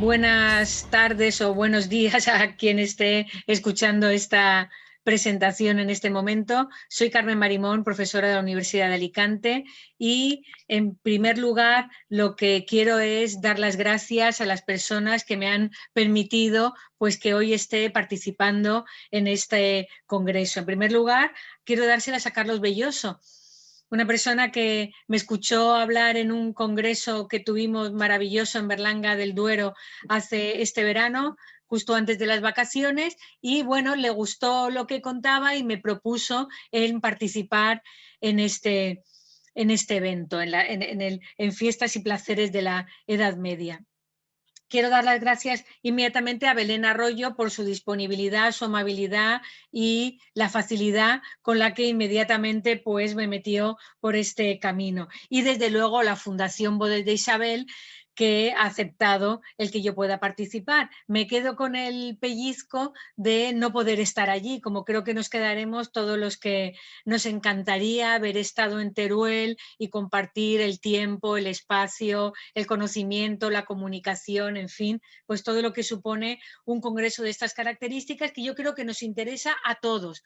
buenas tardes o buenos días a quien esté escuchando esta presentación en este momento. Soy Carmen Marimón, profesora de la Universidad de Alicante, y en primer lugar lo que quiero es dar las gracias a las personas que me han permitido pues que hoy esté participando en este congreso. En primer lugar, quiero dárselas a Carlos Belloso, una persona que me escuchó hablar en un congreso que tuvimos maravilloso en Berlanga del Duero hace este verano, justo antes de las vacaciones, y bueno, le gustó lo que contaba y me propuso en participar en este evento, en Fiestas y Placeres de la Edad Media. Quiero dar las gracias inmediatamente a Belén Arroyo por su disponibilidad, su amabilidad y la facilidad con la que inmediatamente pues, me metió por este camino. Y desde luego la Fundación Bodes de Isabel, que ha aceptado el que yo pueda participar. Me quedo con el pellizco de no poder estar allí, como creo que nos quedaremos todos los que nos encantaría haber estado en Teruel y compartir el tiempo, el espacio, el conocimiento, la comunicación, en fin, pues todo lo que supone un congreso de estas características que yo creo que nos interesa a todos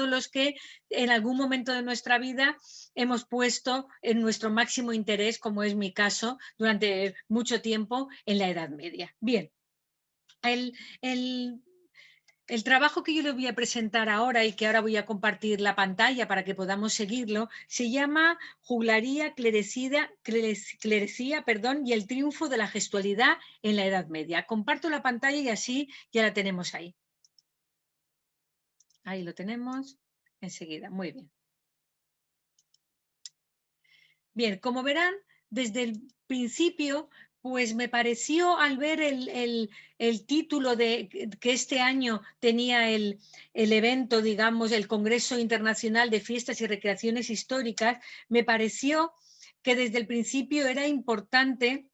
los que en algún momento de nuestra vida hemos puesto en nuestro máximo interés, como es mi caso, durante mucho tiempo en la Edad Media. Bien, el trabajo que yo le voy a presentar ahora y que ahora voy a compartir la pantalla para que podamos seguirlo, se llama Juglaría, Clerecía, y el triunfo de la gestualidad en la Edad Media. Comparto la pantalla y así ya la tenemos ahí. Ahí lo tenemos enseguida. Muy bien. Bien, como verán, desde el principio, pues me pareció al ver el título de que este año tenía el evento, digamos, el Congreso Internacional de Fiestas y Recreaciones Históricas, me pareció que desde el principio era importante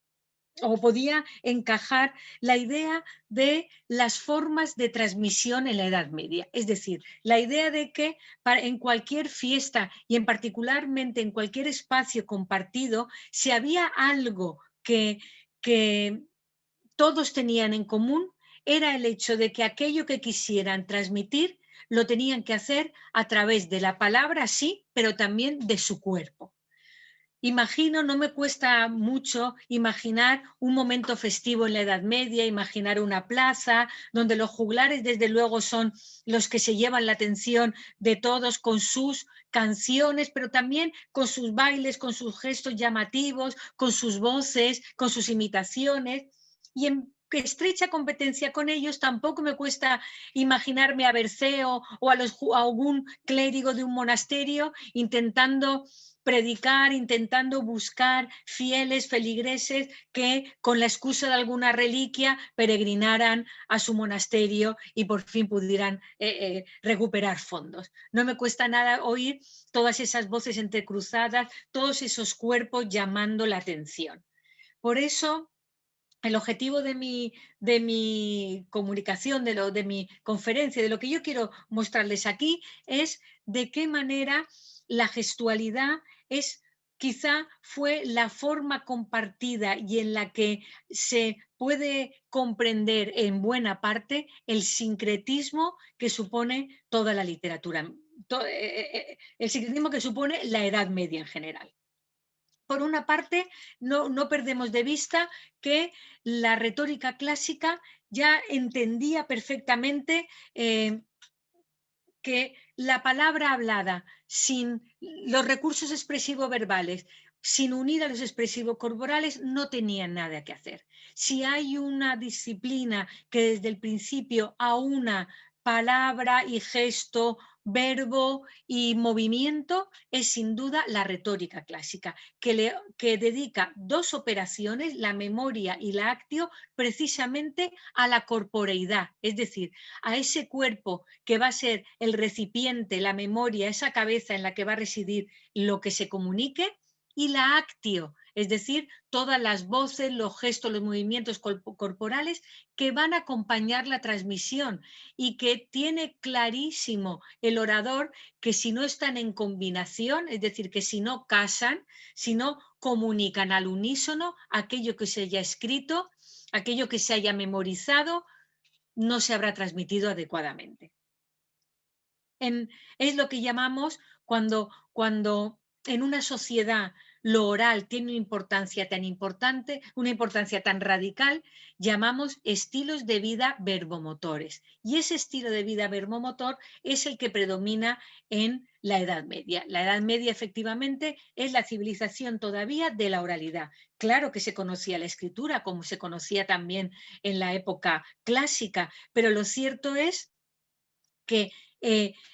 o podía encajar la idea de las formas de transmisión en la Edad Media. Es decir, la idea de que en cualquier fiesta y en particularmente en cualquier espacio compartido, si había algo que todos tenían en común, era el hecho de que aquello que quisieran transmitir lo tenían que hacer a través de la palabra, sí, pero también de su cuerpo. Imagino, no me cuesta mucho imaginar un momento festivo en la Edad Media, imaginar una plaza donde los juglares desde luego son los que se llevan la atención de todos con sus canciones, pero también con sus bailes, con sus gestos llamativos, con sus voces, con sus imitaciones. Y en estrecha competencia con ellos, tampoco me cuesta imaginarme a Berceo o a algún clérigo de un monasterio intentando predicar, intentando buscar fieles feligreses que con la excusa de alguna reliquia peregrinaran a su monasterio y por fin pudieran recuperar fondos. No me cuesta nada oír todas esas voces entrecruzadas, todos esos cuerpos llamando la atención. Por eso, el objetivo de mi comunicación, de mi conferencia, de lo que yo quiero mostrarles aquí, es de qué manera la gestualidad quizá fue la forma compartida y en la que se puede comprender en buena parte el sincretismo que supone toda la literatura, el sincretismo que supone la Edad Media en general. Por una parte, no perdemos de vista que la retórica clásica ya entendía perfectamente que la palabra hablada sin los recursos expresivos verbales, sin unir a los expresivos corporales, no tenían nada que hacer. Si hay una disciplina que desde el principio aúna palabra y gesto, verbo y movimiento, es sin duda la retórica clásica, que dedica dos operaciones, la memoria y la actio, precisamente a la corporeidad, es decir, a ese cuerpo que va a ser el recipiente, la memoria, esa cabeza en la que va a residir lo que se comunique, y la actio, es decir, todas las voces, los gestos, los movimientos corporales que van a acompañar la transmisión y que tiene clarísimo el orador que si no están en combinación, es decir, que si no casan, si no comunican al unísono aquello que se haya escrito, aquello que se haya memorizado, no se habrá transmitido adecuadamente. Es lo que llamamos cuando en una sociedad lo oral tiene una importancia tan importante, una importancia tan radical, llamamos estilos de vida verbomotores. Y ese estilo de vida verbomotor es el que predomina en la Edad Media. La Edad Media efectivamente es la civilización todavía de la oralidad. Claro que se conocía la escritura, como se conocía también en la época clásica, pero lo cierto es que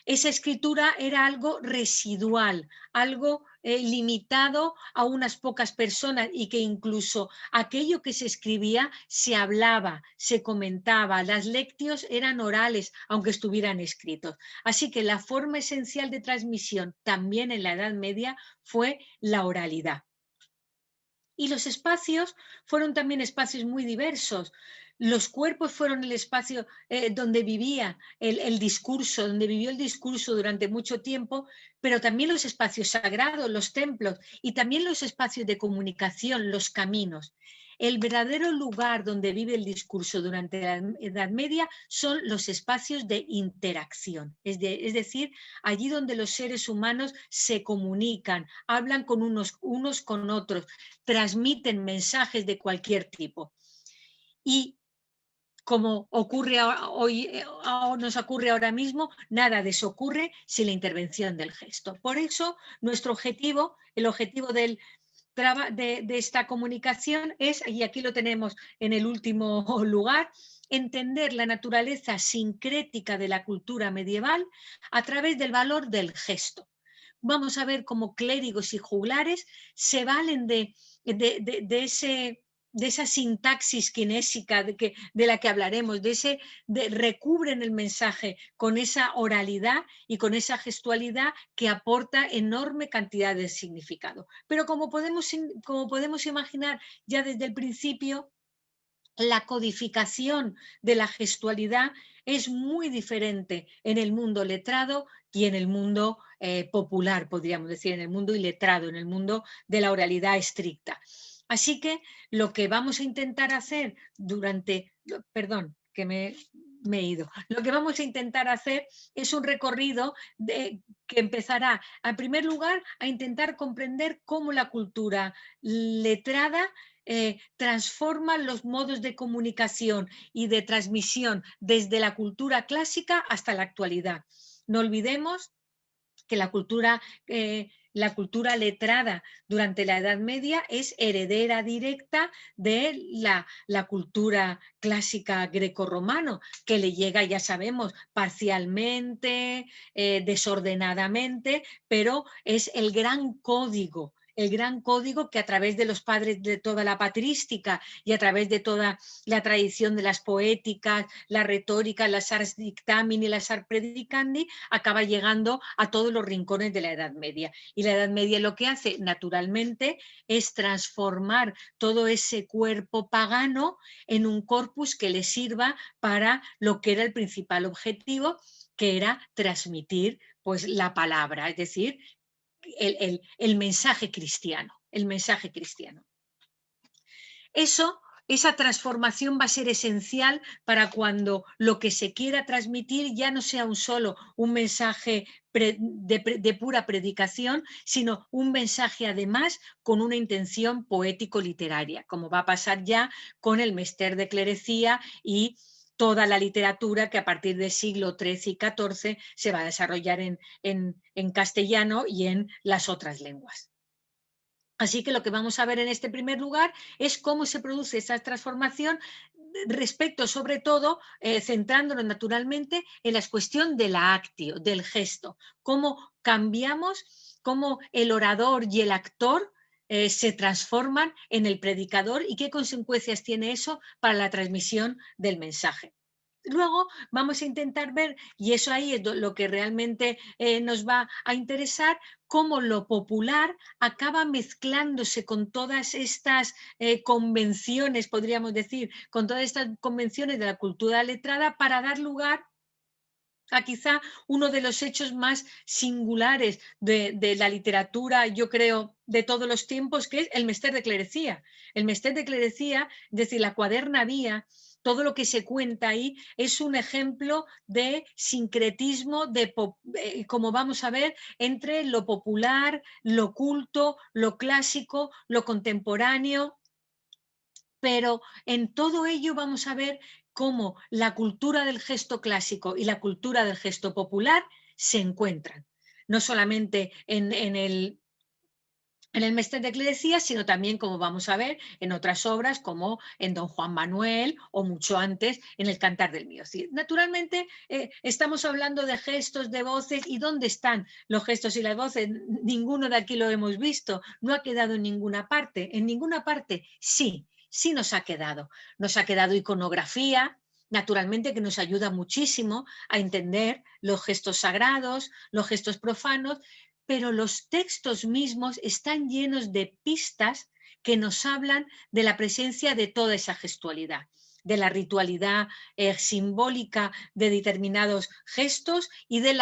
esa escritura era algo residual, algo limitado a unas pocas personas y que incluso aquello que se escribía se hablaba, se comentaba, las lectios eran orales, aunque estuvieran escritos. Así que la forma esencial de transmisión también en la Edad Media fue la oralidad. Y los espacios fueron también espacios muy diversos. Los cuerpos fueron el espacio donde vivía el discurso, donde vivió el discurso durante mucho tiempo, pero también los espacios sagrados, los templos y también los espacios de comunicación, los caminos. El verdadero lugar donde vive el discurso durante la Edad Media son los espacios de interacción, es decir, allí donde los seres humanos se comunican, hablan con unos con otros, transmiten mensajes de cualquier tipo. Y como ocurre hoy, nos ocurre ahora mismo, nada de eso ocurre sin la intervención del gesto. Por eso, nuestro objetivo, el objetivo de esta comunicación es, y aquí lo tenemos en el último lugar, entender la naturaleza sincrética de la cultura medieval a través del valor del gesto. Vamos a ver cómo clérigos y juglares se valen de esa sintaxis kinésica de la que hablaremos, recubren el mensaje con esa oralidad y con esa gestualidad que aporta enorme cantidad de significado. Pero como podemos imaginar ya desde el principio, la codificación de la gestualidad es muy diferente en el mundo letrado y en el mundo popular, podríamos decir, en el mundo iletrado, en el mundo de la oralidad estricta. Así que lo que vamos a intentar hacer perdón, que me he ido. Lo que vamos a intentar hacer es un recorrido que empezará, en primer lugar, a intentar comprender cómo la cultura letrada transforma los modos de comunicación y de transmisión desde la cultura clásica hasta la actualidad. No olvidemos que la cultura letrada durante la Edad Media es heredera directa de la cultura clásica grecorromano, que le llega, ya sabemos, parcialmente, desordenadamente, pero es el gran código que a través de los padres de toda la patrística y a través de toda la tradición de las poéticas, la retórica, las ars dictamini y las ars predicandi, acaba llegando a todos los rincones de la Edad Media. Y la Edad Media lo que hace naturalmente es transformar todo ese cuerpo pagano en un corpus que le sirva para lo que era el principal objetivo, que era transmitir pues la palabra, es decir, el mensaje cristiano, el mensaje cristiano. Esa transformación va a ser esencial para cuando lo que se quiera transmitir ya no sea un mensaje de pura predicación, sino un mensaje además con una intención poético-literaria, como va a pasar ya con el Mester de Clerecía y toda la literatura que a partir del siglo XIII y XIV se va a desarrollar en castellano y en las otras lenguas. Así que lo que vamos a ver en este primer lugar es cómo se produce esa transformación respecto, sobre todo, centrándonos naturalmente en la cuestión de la actio, del gesto, cómo cambiamos, cómo el orador y el actor se transforman en el predicador y qué consecuencias tiene eso para la transmisión del mensaje. luego vamos a intentar ver, y eso ahí es lo que realmente nos va a interesar, cómo lo popular acaba mezclándose con todas estas convenciones, podríamos decir, con todas estas convenciones de la cultura letrada para dar lugar a quizá uno de los hechos más singulares de la literatura, yo creo, de todos los tiempos, que es el Mester de Clerecía. El Mester de Clerecía, es decir, la Cuaderna Vía, todo lo que se cuenta ahí es un ejemplo de sincretismo, como vamos a ver, entre lo popular, lo culto, lo clásico, lo contemporáneo, pero en todo ello vamos a ver cómo la cultura del gesto clásico y la cultura del gesto popular se encuentran, no solamente en el Mestre de Clerecía, sino también, como vamos a ver, en otras obras como en Don Juan Manuel o mucho antes en el Cantar del Mío Cid. Naturalmente, estamos hablando de gestos, de voces, ¿y dónde están los gestos y las voces? Ninguno de aquí lo hemos visto, no ha quedado en ninguna parte. En ninguna parte, sí, sí nos ha quedado. Nos ha quedado iconografía, naturalmente, que nos ayuda muchísimo a entender los gestos sagrados, los gestos profanos, pero los textos mismos están llenos de pistas que nos hablan de la presencia de toda esa gestualidad, de la ritualidad simbólica de determinados gestos y de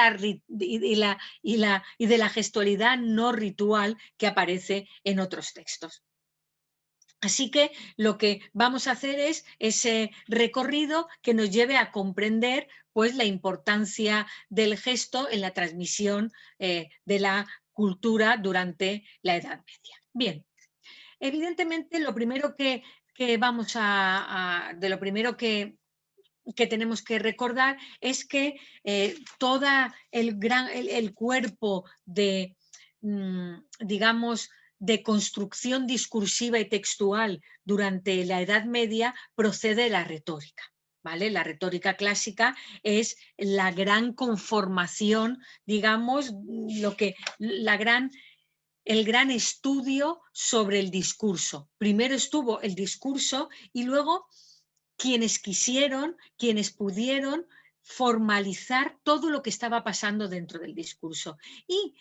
la gestualidad no ritual que aparece en otros textos. Así que lo que vamos a hacer es ese recorrido que nos lleve a comprender pues, la importancia del gesto en la transmisión de la cultura durante la Edad Media. Bien, evidentemente lo primero que vamos de lo primero que tenemos que recordar es que todo el cuerpo de, digamos, de construcción discursiva y textual durante la Edad Media procede de la retórica. ¿Vale? La retórica clásica es la gran conformación, digamos, el gran estudio sobre el discurso. Primero estuvo el discurso y luego quienes quisieron, quienes pudieron formalizar todo lo que estaba pasando dentro del discurso. Y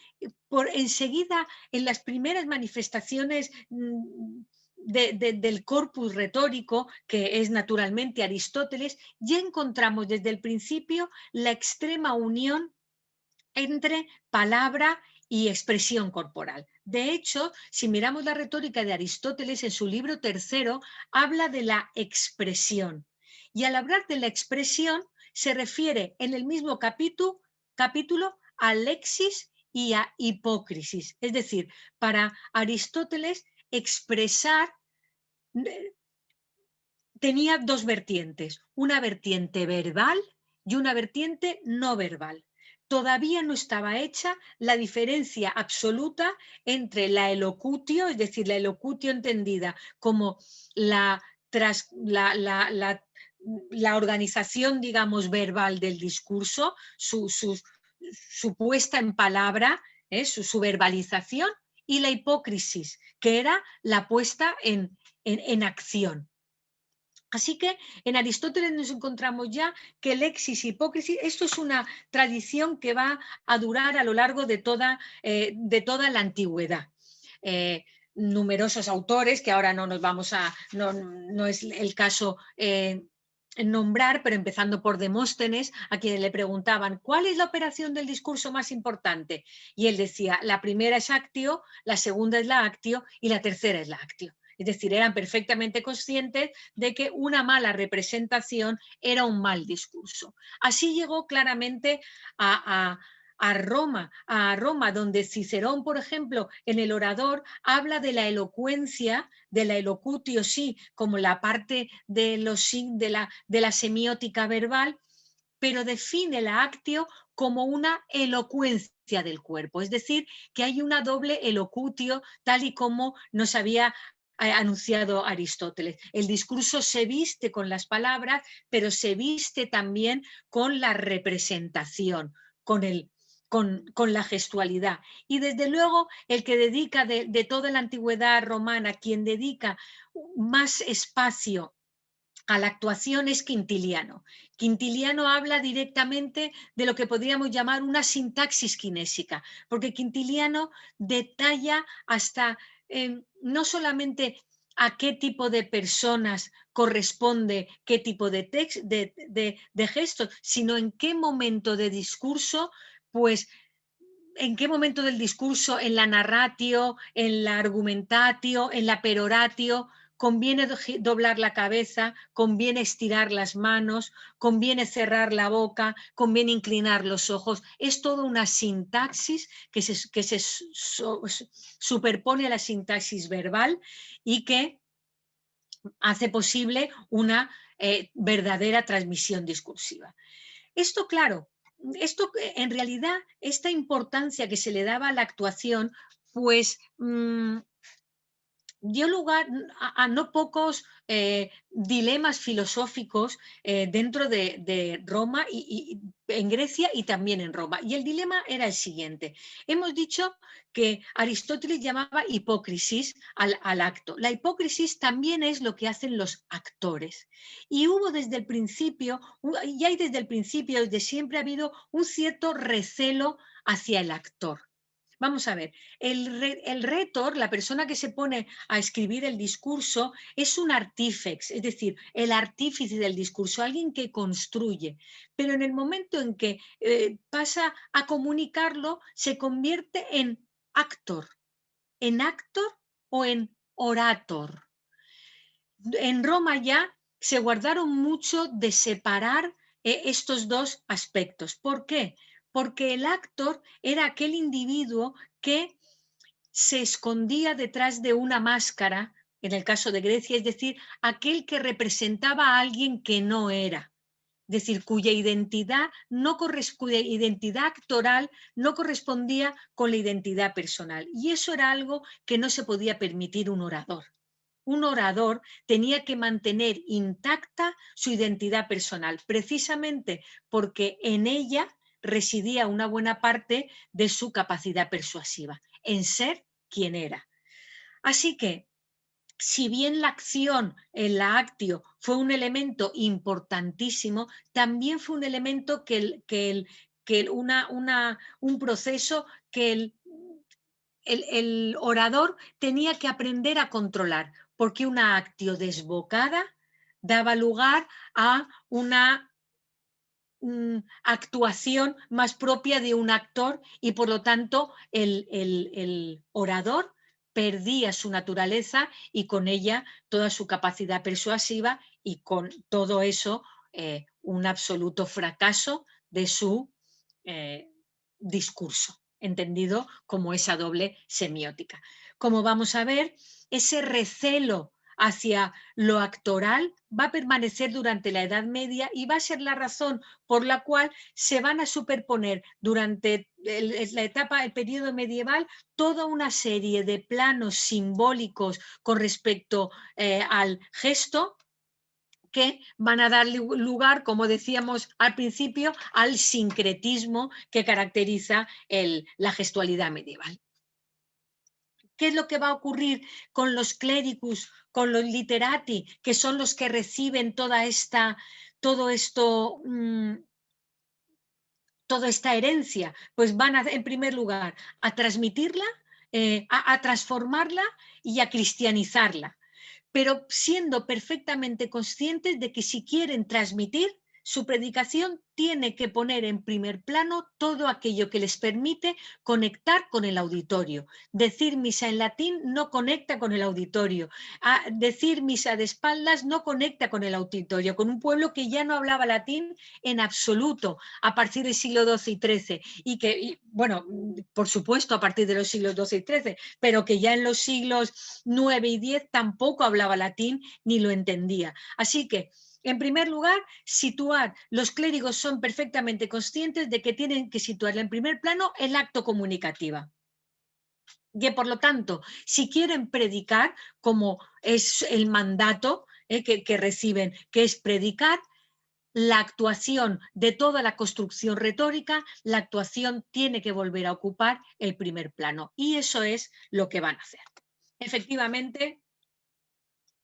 enseguida, en las primeras manifestaciones del corpus retórico, que es naturalmente Aristóteles, ya encontramos desde el principio la extrema unión entre palabra y expresión corporal. De hecho, si miramos la retórica de Aristóteles, en su libro tercero, habla de la expresión. Y al hablar de la expresión, se refiere en el mismo capítulo a lexis y a hipócrisis. Es decir, para Aristóteles, expresar tenía dos vertientes, una vertiente verbal y una vertiente no verbal. Todavía no estaba hecha la diferencia absoluta entre la elocutio, es decir, la elocutio entendida como la organización, digamos, verbal del discurso, su puesta en palabra, su verbalización, y la hipócrisis, que era la puesta en acción. Así que en Aristóteles nos encontramos ya que lexis y hipócrisis, esto es una tradición que va a durar a lo largo de toda la antigüedad. Numerosos autores, que ahora no nos vamos no es el caso nombrar, pero empezando por Demóstenes, a quienes le preguntaban, ¿cuál es la operación del discurso más importante? Y él decía, la primera es actio, la segunda es la actio y la tercera es la actio. Es decir, eran perfectamente conscientes de que una mala representación era un mal discurso. Así llegó claramente a Roma, donde Cicerón, por ejemplo, en el Orador, habla de la elocuencia, de la elocutio, sí, como la parte de la semiótica verbal, pero define la actio como una elocuencia del cuerpo, es decir, que hay una doble elocutio, tal y como nos había anunciado Aristóteles. El discurso se viste con las palabras, pero se viste también con la representación, con la gestualidad. Y desde luego el que dedica de toda la antigüedad romana, quien dedica más espacio a la actuación es Quintiliano. Quintiliano habla directamente de lo que podríamos llamar una sintaxis kinésica, porque Quintiliano detalla hasta no solamente a qué tipo de personas corresponde qué tipo de, de gestos, sino en qué momento de discurso, pues en qué momento del discurso, en la narratio, en la argumentatio, en la peroratio, conviene doblar la cabeza, conviene estirar las manos, conviene cerrar la boca, conviene inclinar los ojos. Es toda una sintaxis que se superpone a la sintaxis verbal y que hace posible una verdadera transmisión discursiva. Esto, claro, esto en realidad, esta importancia que se le daba a la actuación, pues dio lugar a no pocos dilemas filosóficos dentro de Roma y en Grecia y también en Roma. Y el dilema era el siguiente. Hemos dicho que Aristóteles llamaba hipócrisis al acto. La hipócrisis también es lo que hacen los actores. Y hubo desde el principio, y hay desde el principio, desde siempre ha habido un cierto recelo hacia el actor. Vamos a ver, el retor, la persona que se pone a escribir el discurso, es un artífex, es decir, el artífice del discurso, alguien que construye. Pero en el momento en que pasa a comunicarlo, se convierte en actor o en orator. En Roma ya se guardaron mucho de separar estos dos aspectos. ¿Por qué? Porque el actor era aquel individuo que se escondía detrás de una máscara, en el caso de Grecia, es decir, aquel que representaba a alguien que no era, es decir, cuya identidad actoral no correspondía con la identidad personal. Y eso era algo que no se podía permitir un orador. Un orador tenía que mantener intacta su identidad personal, precisamente porque en ella residía una buena parte de su capacidad persuasiva, en ser quien era. Así que, si bien la acción en la actio fue un elemento importantísimo, también fue un elemento un proceso que el orador tenía que aprender a controlar, porque una actio desbocada daba lugar a una actuación más propia de un actor y por lo tanto el orador perdía su naturaleza y con ella toda su capacidad persuasiva y con todo eso un absoluto fracaso de su discurso, entendido como esa doble semiótica. Como vamos a ver, ese recelo hacia lo actoral va a permanecer durante la Edad Media y va a ser la razón por la cual se van a superponer durante la etapa, el periodo medieval, toda una serie de planos simbólicos con respecto al gesto que van a dar lugar, como decíamos al principio, al sincretismo que caracteriza la gestualidad medieval. ¿Qué es lo que va a ocurrir con los clérigos, con los literati, que son los que reciben toda esta herencia? Pues van en primer lugar a transmitirla, a transformarla y a cristianizarla, pero siendo perfectamente conscientes de que si quieren transmitir, su predicación tiene que poner en primer plano todo aquello que les permite conectar con el auditorio. Decir misa en latín no conecta con el auditorio. Decir misa de espaldas no conecta con el auditorio, con un pueblo que ya no hablaba latín en absoluto a partir del siglo XII y XIII bueno, por supuesto a partir de los siglos XII y XIII, pero que ya en los siglos IX y X tampoco hablaba latín ni lo entendía. Así que, en primer lugar, los clérigos son perfectamente conscientes de que tienen que situar en primer plano el acto comunicativo. Que por lo tanto, si quieren predicar, como es el mandato que reciben, que es predicar, la actuación de toda la construcción retórica, la actuación tiene que volver a ocupar el primer plano. Y eso es lo que van a hacer. Efectivamente,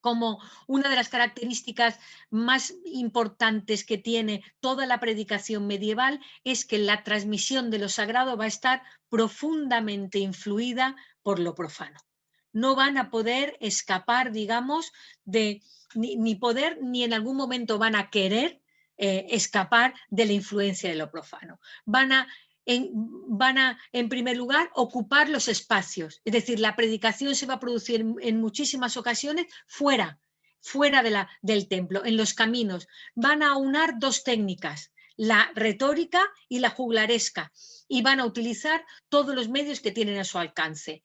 como una de las características más importantes que tiene toda la predicación medieval es que la transmisión de lo sagrado va a estar profundamente influida por lo profano. No van a poder escapar, digamos, ni poder, ni en algún momento van a querer escapar de la influencia de lo profano. Van a, en primer lugar, ocupar los espacios. Es decir, la predicación se va a producir en muchísimas ocasiones fuera del templo, en los caminos. Van a aunar dos técnicas, la retórica y la juglaresca, y van a utilizar todos los medios que tienen a su alcance.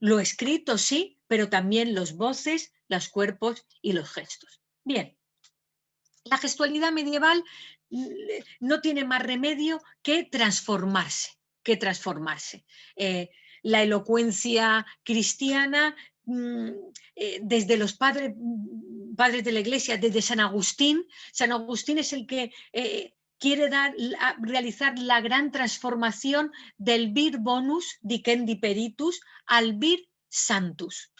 Lo escrito sí, pero también los voces, los cuerpos y los gestos. Bien, la gestualidad medieval no tiene más remedio que transformarse, la elocuencia cristiana, desde los padres de la Iglesia, desde San Agustín es el que quiere realizar la gran transformación del vir bonus dicendi peritus al vir santus.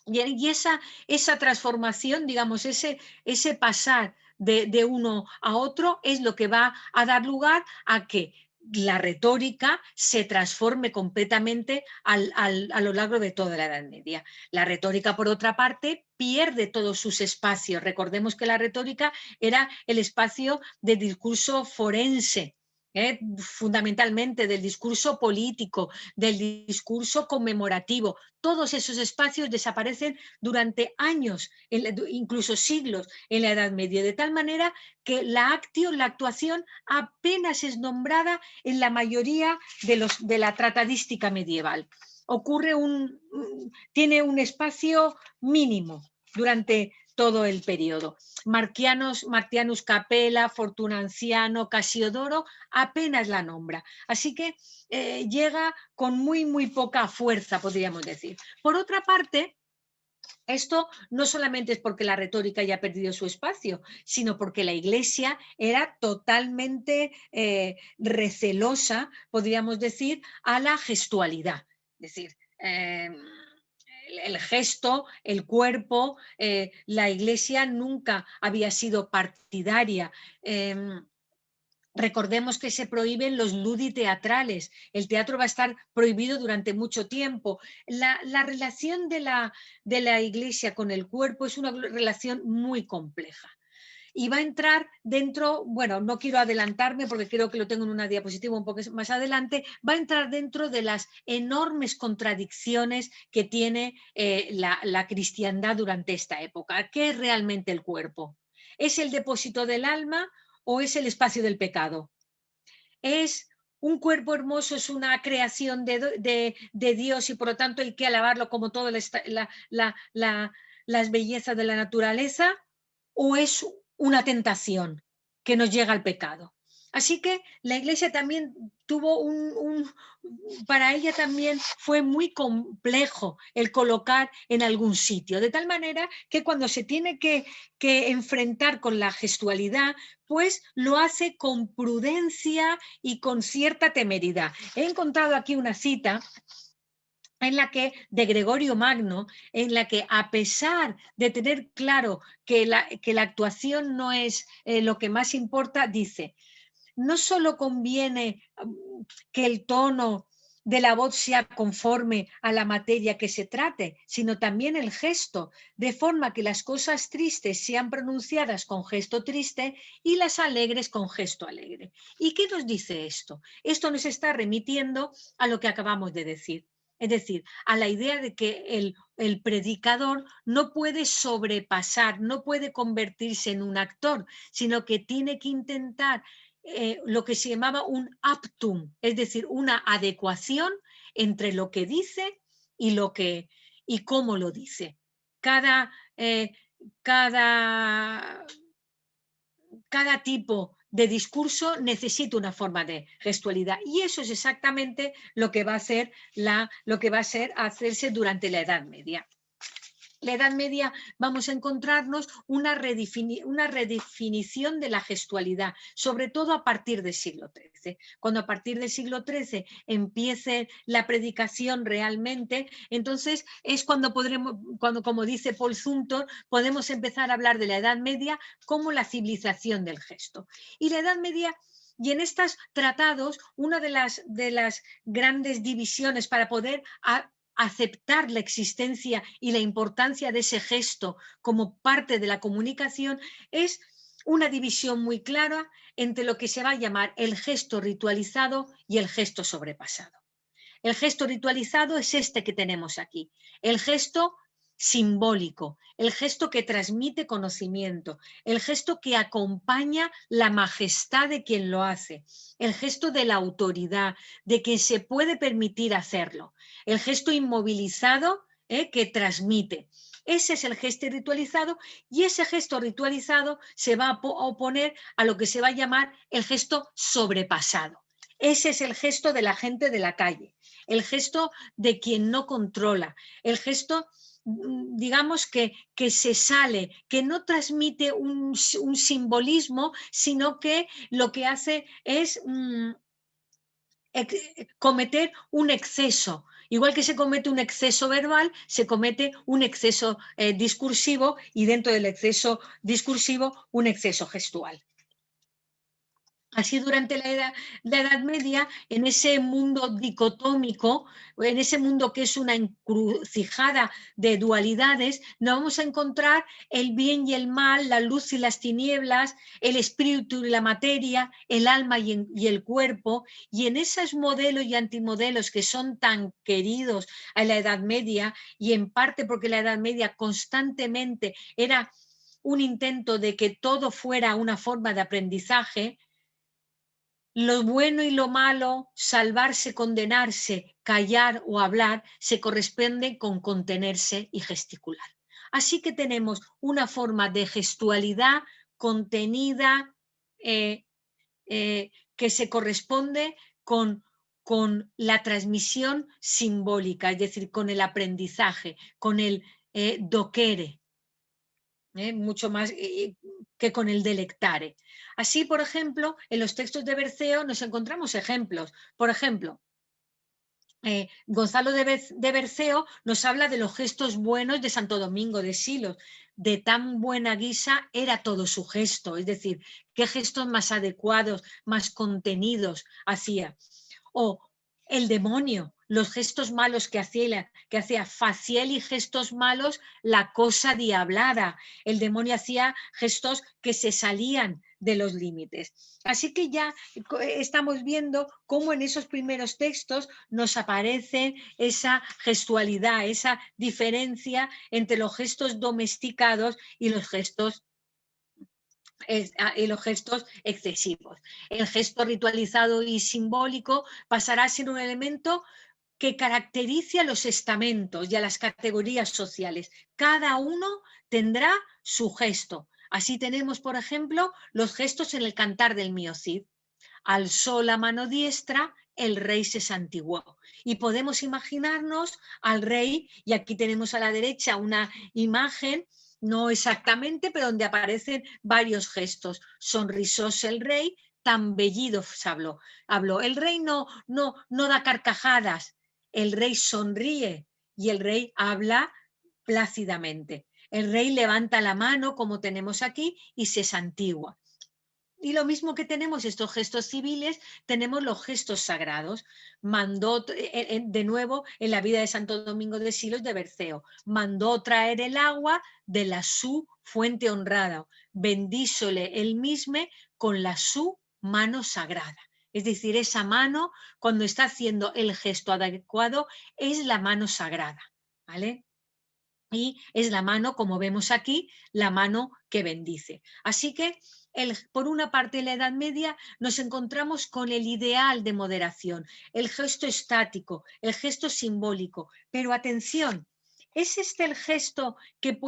Y esa transformación, digamos, ese pasar de uno a otro es lo que va a dar lugar a que la retórica se transforme completamente a lo largo de toda la Edad Media. La retórica, por otra parte, pierde todos sus espacios. Recordemos que la retórica era el espacio de discurso forense, fundamentalmente del discurso político, del discurso conmemorativo. Todos esos espacios desaparecen durante años, incluso siglos, en la Edad Media, de tal manera que la actuación, apenas es nombrada en la mayoría de la tratadística medieval. Tiene un espacio mínimo durante todo el periodo. Martianus Capella, Fortunanciano, Casiodoro, apenas la nombra. Así que llega con muy poca fuerza, podríamos decir. Por otra parte, esto no solamente es porque la retórica ya ha perdido su espacio, sino porque la Iglesia era totalmente recelosa, podríamos decir, a la gestualidad. Es decir, el gesto, el cuerpo, la Iglesia nunca había sido partidaria. Recordemos que se prohíben los ludi teatrales. El teatro va a estar prohibido durante mucho tiempo. La relación de la Iglesia con el cuerpo es una relación muy compleja. Y va a entrar dentro, bueno, no quiero adelantarme porque creo que lo tengo en una diapositiva un poco más adelante, va a entrar dentro de las enormes contradicciones que tiene la cristiandad durante esta época. ¿Qué es realmente el cuerpo? ¿Es el depósito del alma o es el espacio del pecado? ¿Es un cuerpo hermoso, es una creación de Dios y por lo tanto hay que alabarlo como todas las bellezas de la naturaleza? ¿O es una tentación que nos llega al pecado? Así que la Iglesia también tuvo para ella también fue muy complejo el colocar en algún sitio, de tal manera que cuando se tiene que enfrentar con la gestualidad, pues lo hace con prudencia y con cierta temeridad. He encontrado aquí una cita de Gregorio Magno, en la que a pesar de tener claro que la actuación no es lo que más importa, dice: no solo conviene que el tono de la voz sea conforme a la materia que se trate, sino también el gesto, de forma que las cosas tristes sean pronunciadas con gesto triste y las alegres con gesto alegre. ¿Y qué nos dice esto? Esto nos está remitiendo a lo que acabamos de decir. Es decir, a la idea de que el predicador no puede sobrepasar, no puede convertirse en un actor, sino que tiene que intentar lo que se llamaba un aptum, es decir, una adecuación entre lo que dice y cómo lo dice. Cada tipo de discurso necesita una forma de gestualidad y eso es exactamente lo que va a hacerse durante la Edad Media. la Edad Media vamos a encontrarnos una redefinición de la gestualidad, sobre todo a partir del siglo XIII. Cuando a partir del siglo XIII empiece la predicación realmente, entonces es cuando podremos, como dice Paul Zumthor, podemos empezar a hablar de la Edad Media como la civilización del gesto. Y la Edad Media... Y en estos tratados, una de las grandes divisiones para poder aceptar la existencia y la importancia de ese gesto como parte de la comunicación es una división muy clara entre lo que se va a llamar el gesto ritualizado y el gesto sobrepasado. El gesto ritualizado es este que tenemos aquí, el gesto simbólico, el gesto que transmite conocimiento, el gesto que acompaña la majestad de quien lo hace, el gesto de la autoridad, de quien se puede permitir hacerlo, el gesto inmovilizado que transmite. Ese es el gesto ritualizado y ese gesto ritualizado se va a oponer a lo que se va a llamar el gesto sobrepasado. Ese es el gesto de la gente de la calle, el gesto de quien no controla, el gesto, digamos, que se sale, que no transmite un simbolismo, sino que lo que hace es cometer un exceso. Igual que se comete un exceso verbal, se comete un exceso discursivo y dentro del exceso discursivo un exceso gestual. Así durante la Edad Media, en ese mundo dicotómico, en ese mundo que es una encrucijada de dualidades, nos vamos a encontrar el bien y el mal, la luz y las tinieblas, el espíritu y la materia, el alma y el cuerpo, y en esos modelos y antimodelos que son tan queridos a la Edad Media, y en parte porque la Edad Media constantemente era un intento de que todo fuera una forma de aprendizaje, lo bueno y lo malo, salvarse, condenarse, callar o hablar, se corresponde con contenerse y gesticular. Así que tenemos una forma de gestualidad contenida que se corresponde con la transmisión simbólica, es decir, con el aprendizaje, con el docere. Mucho más que con el delectare. Así, por ejemplo, en los textos de Berceo nos encontramos ejemplos. Por ejemplo, Gonzalo de Berceo nos habla de los gestos buenos de Santo Domingo de Silos. De tan buena guisa era todo su gesto, es decir, qué gestos más adecuados, más contenidos hacía. O el demonio, los gestos malos que hacía Faciel y gestos malos, la cosa diablada. El demonio hacía gestos que se salían de los límites. Así que ya estamos viendo cómo en esos primeros textos nos aparece esa gestualidad, esa diferencia entre los gestos domesticados y los gestos excesivos. El gesto ritualizado y simbólico pasará a ser un elemento que caracterice a los estamentos y a las categorías sociales. Cada uno tendrá su gesto. Así tenemos, por ejemplo, los gestos en el Cantar del Mio Cid. Alzó la mano diestra, el rey se santiguó. Y podemos imaginarnos al rey, y aquí tenemos a la derecha una imagen, no exactamente, pero donde aparecen varios gestos. Sonrisóse el rey, tan bellido habló. El rey no da carcajadas, el rey sonríe y el rey habla plácidamente. El rey levanta la mano, como tenemos aquí, y se santigua. Y lo mismo que tenemos estos gestos civiles, tenemos los gestos sagrados. Mandó, de nuevo, en la vida de Santo Domingo de Silos de Berceo, mandó traer el agua de la su fuente honrada, bendízole él mismo con la su mano sagrada. Es decir, esa mano, cuando está haciendo el gesto adecuado, es la mano sagrada, ¿vale? Y es la mano, como vemos aquí, la mano que bendice. Así que, por una parte, en la Edad Media nos encontramos con el ideal de moderación, el gesto estático, el gesto simbólico. Pero atención, ¿es este el gesto que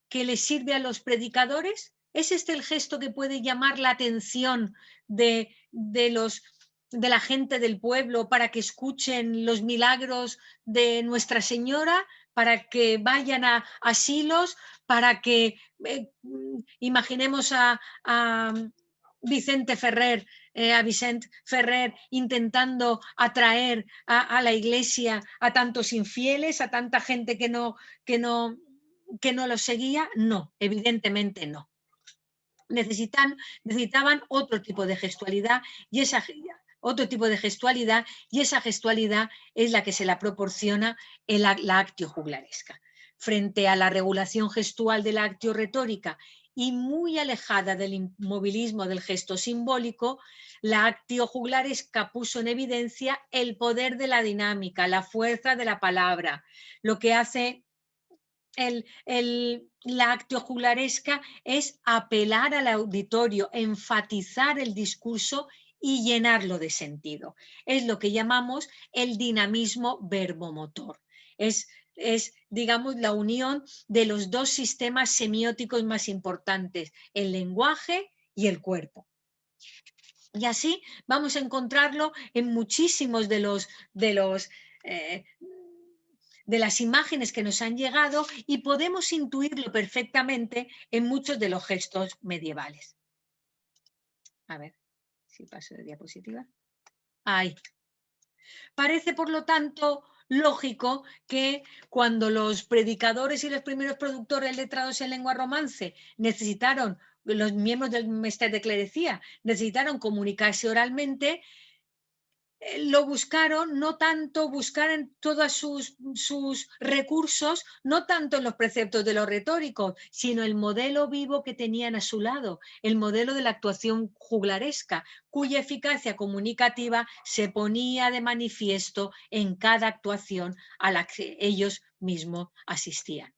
que le sirve a los predicadores? ¿Es este el gesto que puede llamar la atención de la gente del pueblo para que escuchen los milagros de Nuestra Señora? para que vayan a asilos, para que imaginemos a Vicente Ferrer, a Vicent Ferrer intentando atraer a la iglesia a tantos infieles, a tanta gente que no lo seguía. No, evidentemente no. Necesitaban otro tipo de gestualidad y esa gestualidad es la que se la proporciona la actio juglaresca. Frente a la regulación gestual de la actio retórica y muy alejada del inmovilismo del gesto simbólico, la actio juglaresca puso en evidencia el poder de la dinámica, la fuerza de la palabra, lo que hace la actio juglaresca es apelar al auditorio, enfatizar el discurso y llenarlo de sentido. Es lo que llamamos el dinamismo verbomotor. Es, digamos, la unión de los dos sistemas semióticos más importantes, el lenguaje y el cuerpo. Y así vamos a encontrarlo en muchísimos de las imágenes que nos han llegado y podemos intuirlo perfectamente en muchos de los gestos medievales. A ver si paso de diapositiva. Ahí. Parece, por lo tanto, lógico que cuando los predicadores y los primeros productores letrados en lengua romance necesitaron, los miembros del Mester de Clerecía, necesitaron comunicarse oralmente, lo buscaron, no tanto buscar en todos sus recursos, no tanto en los preceptos de los retóricos, sino el modelo vivo que tenían a su lado, el modelo de la actuación juglaresca, cuya eficacia comunicativa se ponía de manifiesto en cada actuación a la que ellos mismos asistían.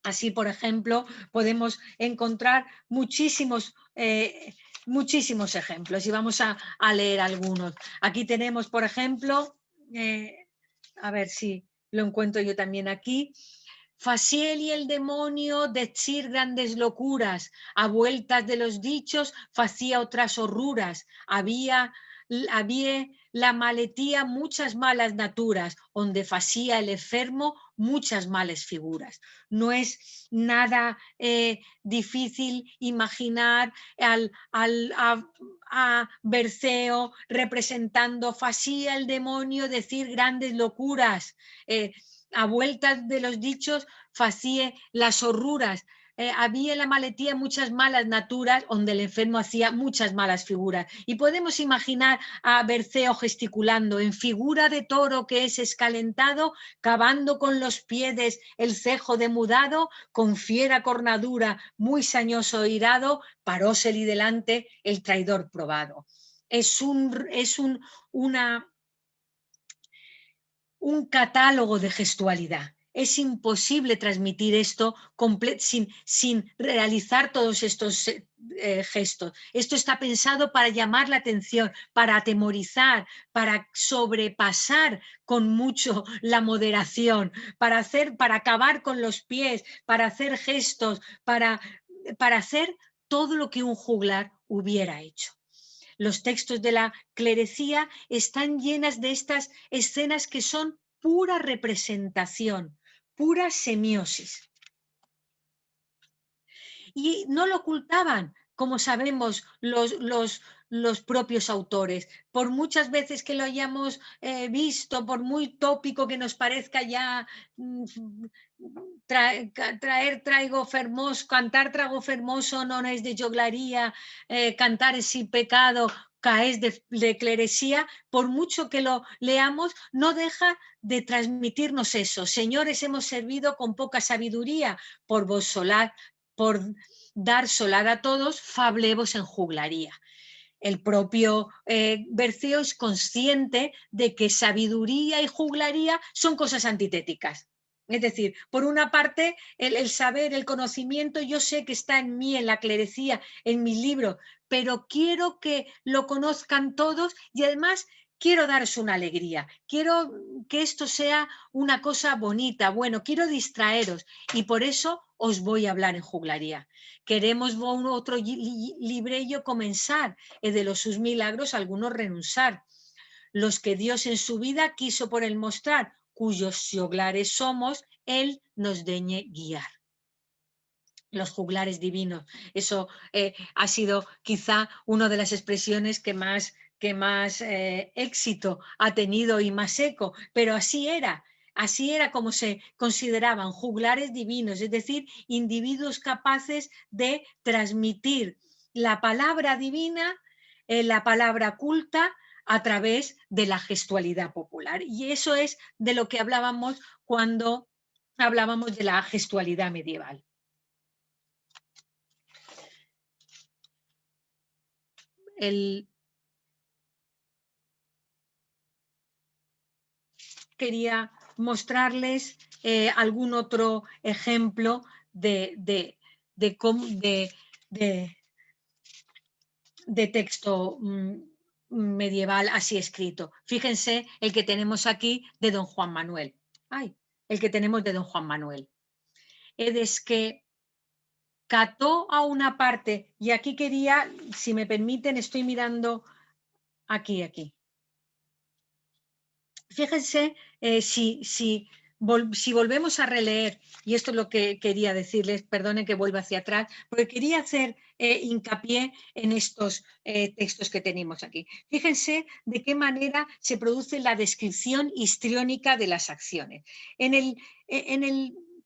Así, por ejemplo, podemos encontrar muchísimos ejemplos y vamos a leer algunos. Aquí tenemos, por ejemplo, a ver si lo encuentro yo también aquí. Faciel y el demonio decir grandes locuras, a vueltas de los dichos facía otras horruras, había la maletía muchas malas naturas, donde facía el enfermo muchas malas figuras. No es nada difícil imaginar a Berceo representando facía el demonio decir grandes locuras, a vueltas de los dichos facía las horruras. Había en la maletía muchas malas naturas, donde el enfermo hacía muchas malas figuras. Y podemos imaginar a Berceo gesticulando en figura de toro que es escalentado, cavando con los pies el cejo demudado, con fiera cornadura, muy sañoso e irado, parósele delante el traidor probado. Es un catálogo de gestualidad. Es imposible transmitir esto sin realizar todos estos gestos. Esto está pensado para llamar la atención, para atemorizar, para sobrepasar con mucho la moderación, para acabar con los pies, para hacer gestos, para hacer todo lo que un juglar hubiera hecho. Los textos de la clerecía están llenas de estas escenas que son pura representación, pura semiosis. Y no lo ocultaban, como sabemos los propios autores. Por muchas veces que lo hayamos visto, por muy tópico que nos parezca ya cantar trago fermoso no es de joglaría, cantar es sin pecado, caes de clerecía, por mucho que lo leamos, no deja de transmitirnos eso. Señores, hemos servido con poca sabiduría, por vos solar, por dar solar a todos, fablevos en juglaría. El propio Berceo es consciente de que sabiduría y juglaría son cosas antitéticas. Es decir, por una parte, el saber, el conocimiento, yo sé que está en mí, en la clerecía, en mis libros, pero quiero que lo conozcan todos y además quiero daros una alegría, quiero que esto sea una cosa bonita, bueno, quiero distraeros y por eso os voy a hablar en juglaría. Queremos otro librello comenzar, de los sus milagros algunos renunciar. Los que Dios en su vida quiso por él mostrar, cuyos joglares somos, Él nos deñe guiar. Los juglares divinos. Eso ha sido quizá una de las expresiones que más éxito ha tenido y más eco, pero así era como se consideraban juglares divinos, es decir, individuos capaces de transmitir la palabra divina, la palabra culta, a través de la gestualidad popular. Y eso es de lo que hablábamos cuando hablábamos de la gestualidad medieval. Quería mostrarles algún otro ejemplo de texto medieval así escrito. Fíjense el que tenemos aquí de don Juan Manuel. El que tenemos de don Juan Manuel. Es que cató a una parte, y aquí quería, si me permiten, estoy mirando aquí. Fíjense, si volvemos a releer, y esto es lo que quería decirles, perdonen que vuelva hacia atrás, porque quería hacer hincapié en estos textos que tenemos aquí. Fíjense de qué manera se produce la descripción histriónica de las acciones. En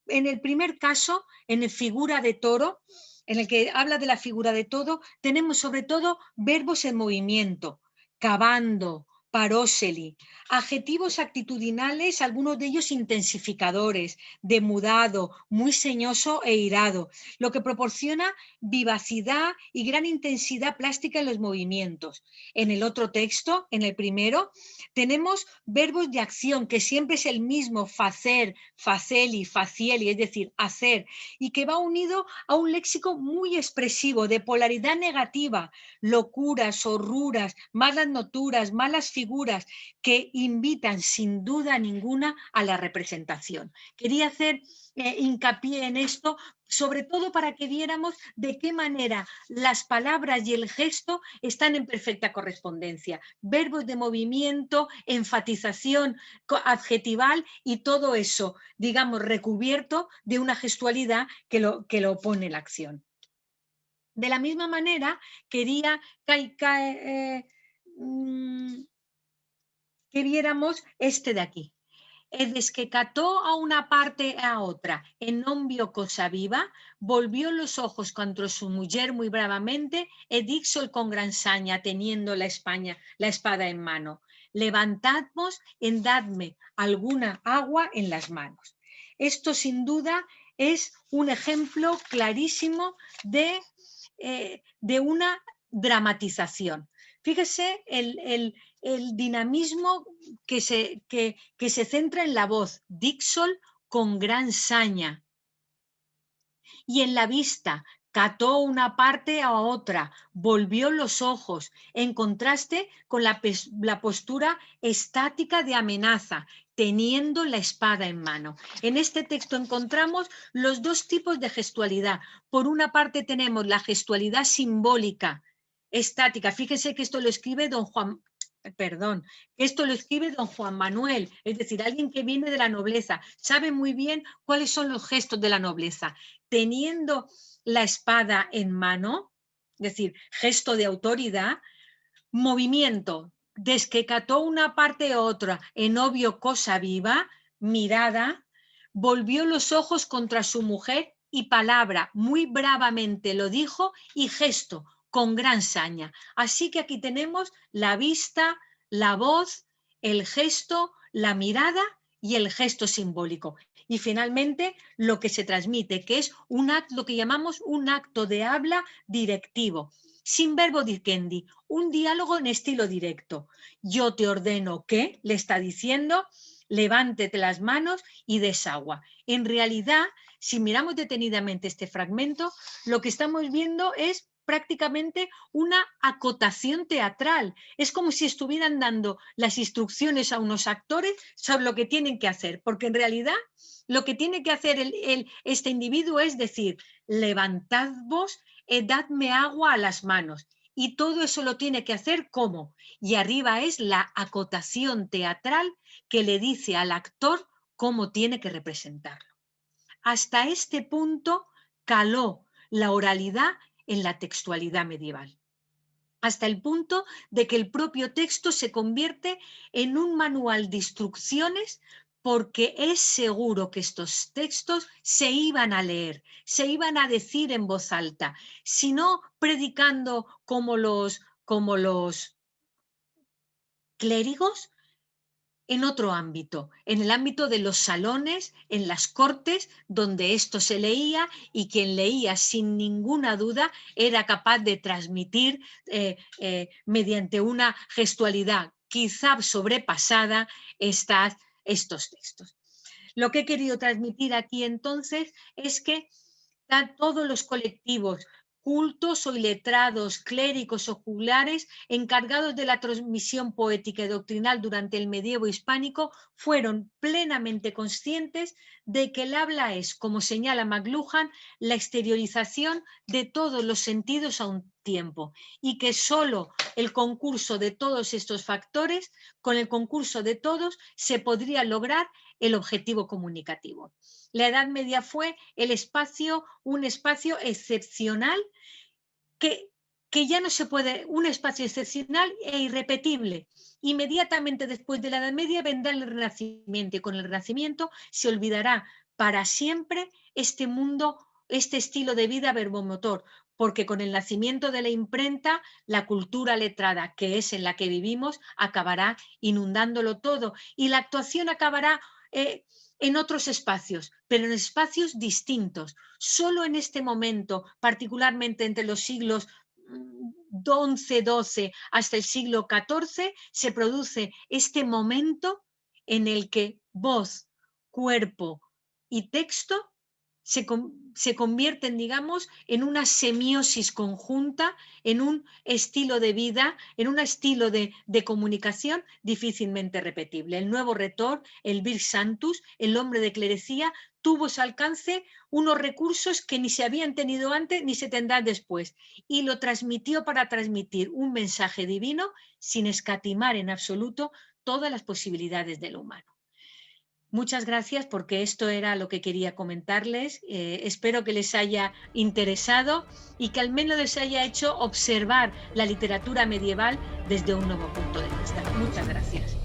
el primer caso, en el figura de toro, en el que habla de la figura de toro, tenemos sobre todo verbos en movimiento, cavando, paróseli, adjetivos actitudinales, algunos de ellos intensificadores, demudado, muy señoso e irado, lo que proporciona vivacidad y gran intensidad plástica en los movimientos. En el otro texto, en el primero, tenemos verbos de acción, que siempre es el mismo, facer, faceli, facieli, es decir, hacer, y que va unido a un léxico muy expresivo de polaridad negativa, locuras, horruras, malas noturas, malas figuras, que invitan sin duda ninguna a la representación. Quería hacer hincapié en esto, sobre todo para que viéramos de qué manera las palabras y el gesto están en perfecta correspondencia. Verbos de movimiento, enfatización adjetival y todo eso, digamos, recubierto de una gestualidad que lo pone en la acción. De la misma manera, quería que viéramos este de aquí. Es que cató a una parte a otra, en non vio cosa viva, volvió los ojos contra su mujer muy bravamente, e díxol con gran saña, teniendo la espada en mano. Levantadmos en dadme alguna agua en las manos. Esto sin duda es un ejemplo clarísimo de una dramatización. Fíjese el dinamismo que se centra en la voz, díxol con gran saña, y en la vista, cató una parte a otra, volvió los ojos, en contraste con la postura estática de amenaza, teniendo la espada en mano. En este texto encontramos los dos tipos de gestualidad. Por una parte tenemos la gestualidad simbólica, estática. Fíjese que esto lo escribe don Juan Manuel, es decir, alguien que viene de la nobleza, sabe muy bien cuáles son los gestos de la nobleza. Teniendo la espada en mano, es decir, gesto de autoridad, movimiento, desde que cató una parte a otra en obvio cosa viva, mirada, volvió los ojos contra su mujer y palabra, muy bravamente lo dijo, y gesto, con gran saña. Así que aquí tenemos la vista, la voz, el gesto, la mirada y el gesto simbólico. Y finalmente lo que se transmite, que es lo que llamamos un acto de habla directivo, sin verbo dicendi, un diálogo en estilo directo. Yo te ordeno que, le está diciendo, levántate las manos y desagua. En realidad, si miramos detenidamente este fragmento, lo que estamos viendo es prácticamente una acotación teatral. Es como si estuvieran dando las instrucciones a unos actores sobre lo que tienen que hacer, porque en realidad lo que tiene que hacer este individuo es decir, levantad vos, dadme agua a las manos. y todo eso lo tiene que hacer ¿cómo? Y arriba es la acotación teatral que le dice al actor cómo tiene que representarlo. Hasta este punto caló la oralidad en la textualidad medieval, hasta el punto de que el propio texto se convierte en un manual de instrucciones, porque es seguro que estos textos se iban a leer, se iban a decir en voz alta, si no predicando como los clérigos, en otro ámbito, en el ámbito de los salones, en las cortes, donde esto se leía y quien leía sin ninguna duda era capaz de transmitir mediante una gestualidad quizá sobrepasada estos textos. Lo que he querido transmitir aquí entonces es que todos los colectivos cultos o iletrados, clérigos o juglares encargados de la transmisión poética y doctrinal durante el medievo hispánico fueron plenamente conscientes de que el habla es, como señala McLuhan, la exteriorización de todos los sentidos a un tiempo, y que solo el concurso de todos estos factores, con el concurso de todos, se podría lograr el objetivo comunicativo. La Edad Media fue un espacio excepcional que ya no se puede, un espacio excepcional e irrepetible. Inmediatamente después de la Edad Media vendrá el Renacimiento, y con el Renacimiento se olvidará para siempre este mundo, este estilo de vida verbomotor, porque con el nacimiento de la imprenta, la cultura letrada, que es en la que vivimos, acabará inundándolo todo, y la actuación acabará en otros espacios, pero en espacios distintos. Solo en este momento, particularmente entre los siglos XI-XII hasta el siglo XIV, se produce este momento en el que voz, cuerpo y texto se convierten, digamos, en una semiosis conjunta, en un estilo de vida, en un estilo de comunicación difícilmente repetible. El nuevo retor, el vir sanctus, el hombre de clerecía, tuvo a su alcance unos recursos que ni se habían tenido antes ni se tendrán después, y lo transmitió para transmitir un mensaje divino sin escatimar en absoluto todas las posibilidades de lo humano. Muchas gracias, porque esto era lo que quería comentarles. Espero que les haya interesado y que al menos les haya hecho observar la literatura medieval desde un nuevo punto de vista. Muchas gracias.